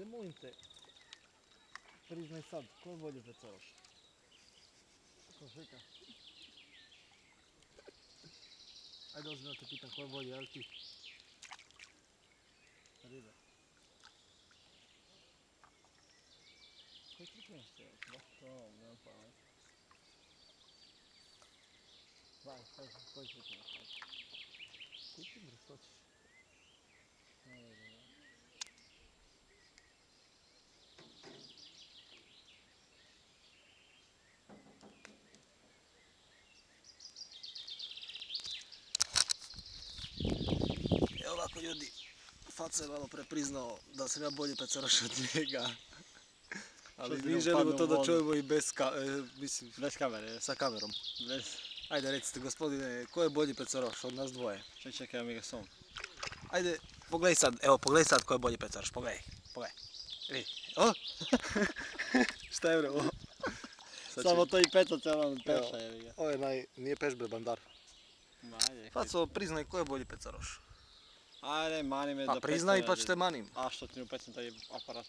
molim te, priznaj sad, ko je bolji pecoroš? Košika. Ajde ozbiljno te pitam, ko je bolji, jel ti? Riba. Koji pripremaš se, baš to, nemam pojma. Daj, koji pripremaš sad? Kući bre, što ćeš? Ne vidim, ja. Evo ovako ljudi, Faco je malo pre priznao da sam ja bolji pecoroš od njega. Ali mi želimo to da čujemo i bez kamere. sa kamerom. Bez... Ajde recite gospodine, ko je bolji pecoroš od nas dvoje? Čekaj, mi ga sam. Ajde, pogledaj sad ko je bolji pecoroš, pogledaj. Vidi, o! Šta je bre ovo? Samo to i peca cijela peša, jevi ga. Ovo je nije peš bre, bandar. Ajde. Faco, priznaj ko je bolji pecoroš. Ajde, mani me da Pa priznaj pa ću te manim. A što ti ne upecam taj aparat?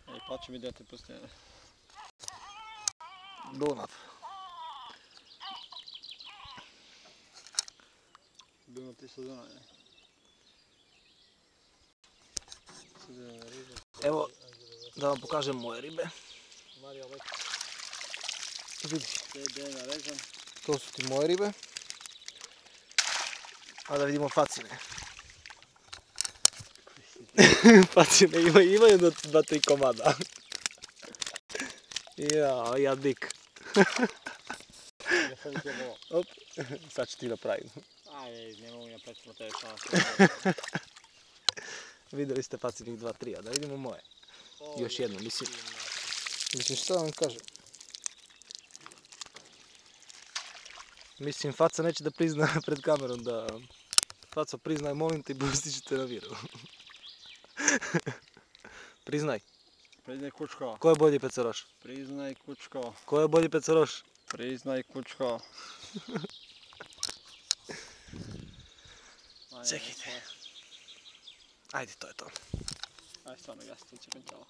Ej, plaću mi da te pusti. Dunav. Dunav ti sa Dunav, ne? Evo, da vam pokažem moje ribe. Marija Lek. Vidi, Gdje je narežan? to su ti moje ribe. A da vidimo Facine. Facine imaju 2-3 komada. Ja dik. Ja sam ih jebao. Op, sad ću ti napravim. Ajde, ne mogu ja pecamo tebe šansu. Vidjeli ste Facinih 2-3, a da vidimo moje. Još jedno, mislim što vam kažem. Mislim, Faca neće da prizna pred kamerom da... Faco, priznaj, molim te i pustit ću te na viru. Priznaj. Priznaj kučko. Ko je bolji pecoroš? Priznaj kučko. Ko je bolji pecoroš? Priznaj kučko. Čekajte. Ajde, to je to. Ajde, stvarno gasi, to će penčala.